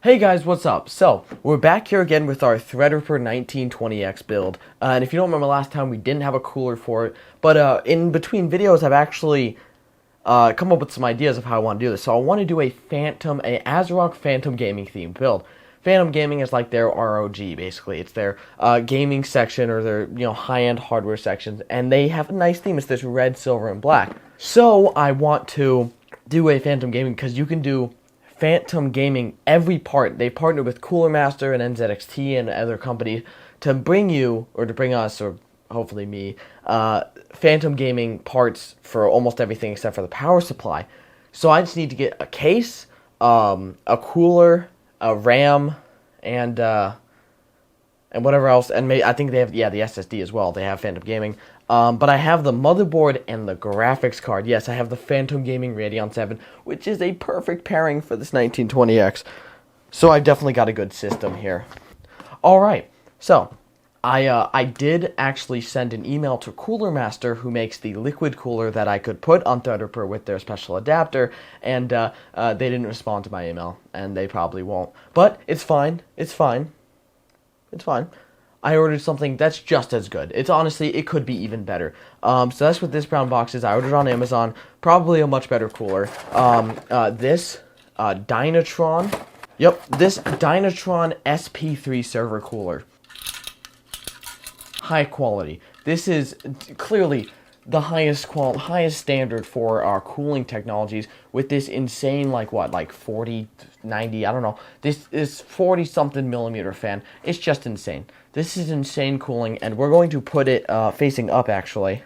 Hey guys, what's up? So, we're back here again with our Threadripper 1920X build. And if you don't remember last time, we didn't have a cooler for it. But in between videos, I've actually come up with some ideas of how I want to do this. So I want to do a ASRock Phantom Gaming themed build. Phantom Gaming is like their ROG, basically. It's their gaming section or their high-end hardware sections. And they have a nice theme. It's this red, silver, and black. So I want to do a Phantom Gaming because you can do Phantom Gaming every part. They partnered with Cooler Master and NZXT and other companies to bring you, or to bring us, or hopefully me, Phantom Gaming parts for almost everything except for the power supply. So I just need to get a case, a cooler, a RAM, and whatever else. And I think they have, the SSD as well. They have Phantom Gaming. But I have the motherboard and the graphics card. Yes, I have the Phantom Gaming Radeon 7, which is a perfect pairing for this 1920X. So I've definitely got a good system here. Alright, so I did actually send an email to Cooler Master, who makes the liquid cooler that I could put on Threadripper with their special adapter, and they didn't respond to my email, and they probably won't. But it's fine, it's fine, it's fine. I ordered something that's just as good. It's honestly, it could be even better. So that's what this brown box is. I ordered on Amazon. Probably a much better cooler. This Dynatron. Yep, this Dynatron SP3 server cooler. High quality. This is clearly the highest standard for our cooling technologies with this insane, like 40, 90, I don't know. This is 40 something millimeter fan. It's just insane. This is insane cooling, and we're going to put it facing up, actually,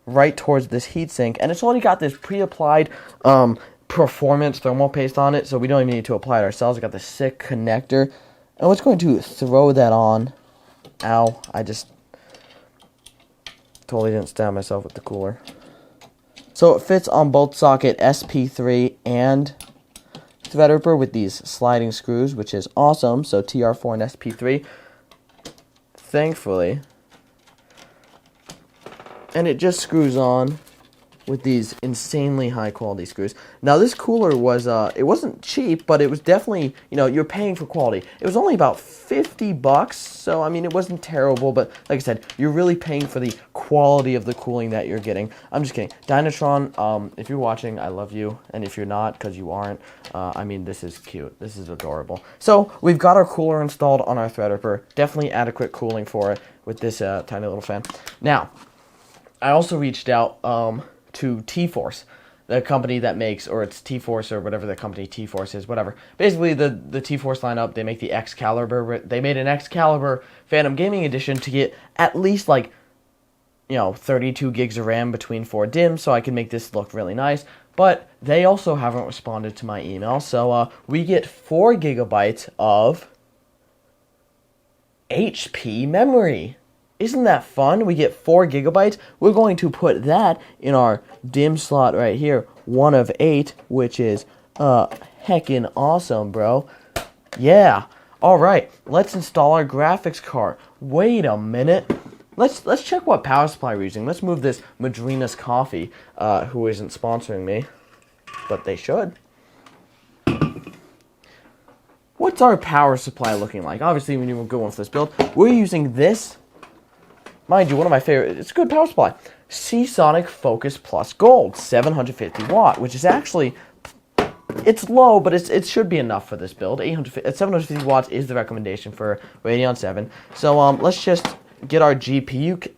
right towards this heatsink. And it's already got this pre-applied performance thermal paste on it, so we don't even need to apply it ourselves. It's got this sick connector. And we're just going to throw that on. Ow, I just totally didn't stab myself with the cooler. So it fits on both socket SP3 and Threadripper with these sliding screws, which is awesome. So TR4 and SP3. Thankfully. And it just screws on with these insanely high quality screws. Now this cooler was, it wasn't cheap, but it was definitely, you're paying for quality. It was only about $50, so I mean it wasn't terrible, but like I said, you're really paying for the quality of the cooling that you're getting. I'm just kidding. Dynatron, if you're watching, I love you, and if you're not, because you aren't, I mean this is cute. This is adorable. So we've got our cooler installed on our Threadripper. Definitely adequate cooling for it with this tiny little fan. Now, I also reached out to T-Force, the company that makes, or it's T-Force or whatever the company T-Force is, whatever. Basically, the T-Force lineup, they make the Excalibur. They made an Excalibur Phantom Gaming Edition to get at least 32 gigs of RAM between 4 DIMMs, so I can make this look really nice. But they also haven't responded to my email, so we get 4 gigabytes of HP memory. Isn't that fun? We get 4 gigabytes. We're going to put that in our DIMM slot right here, 1 of 8, which is heckin' awesome, bro. Yeah. All right, let's install our graphics card. Wait a minute. Let's check what power supply we're using. Let's move this Madrina's Coffee, who isn't sponsoring me, but they should. What's our power supply looking like? Obviously, we need a good one for this build. We're using this. Mind you, one of my favorite, it's a good power supply. Seasonic Focus Plus Gold, 750 watt, which is actually, it's low, but it should be enough for this build. 750 watts is the recommendation for Radeon 7. So let's just get our GPU.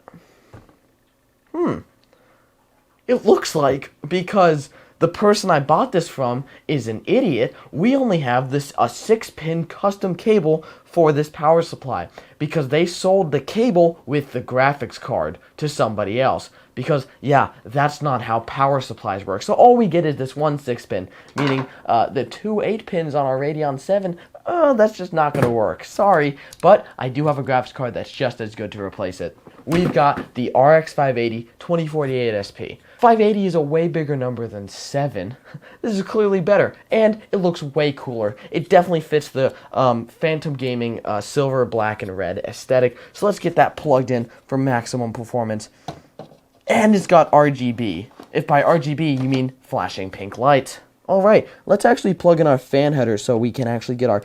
It looks like, because the person I bought this from is an idiot, we only have a 6-pin custom cable for this power supply, because they sold the cable with the graphics card to somebody else. Because, yeah, that's not how power supplies work. So all we get is this one 6-pin, meaning the 2 8-pins on our Radeon 7, that's just not going to work. Sorry, but I do have a graphics card that's just as good to replace it. We've got the RX 580 2048 SP. 580 is a way bigger number than 7. This is clearly better, and it looks way cooler. It definitely fits the Phantom Gaming silver, black, and red aesthetic. So let's get that plugged in for maximum performance. And it's got RGB. If by RGB you mean flashing pink light. Alright, let's actually plug in our fan header so we can actually get our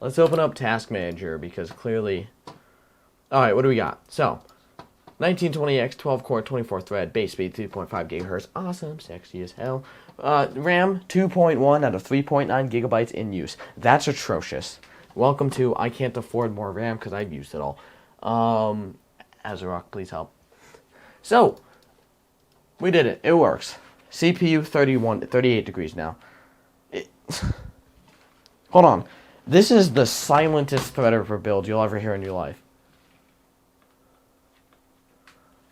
let's open up Task Manager because clearly... Alright, what do we got? So, 1920X, 12-core, 24-thread, base speed 3.5 gigahertz. Awesome, sexy as hell. RAM 2.1 out of 3.9 gigabytes in use. That's atrocious. Welcome to I can't afford more RAM because I've used it all. Azeroth, please help. So, we did it. It works. CPU 38 degrees now. Hold on. This is the silentest Threadripper build you'll ever hear in your life.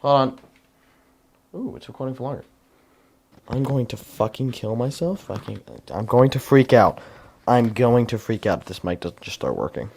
Hold on. Ooh, it's recording for longer. I'm going to fucking kill myself. I'm going to freak out. I'm going to freak out if this mic doesn't just start working.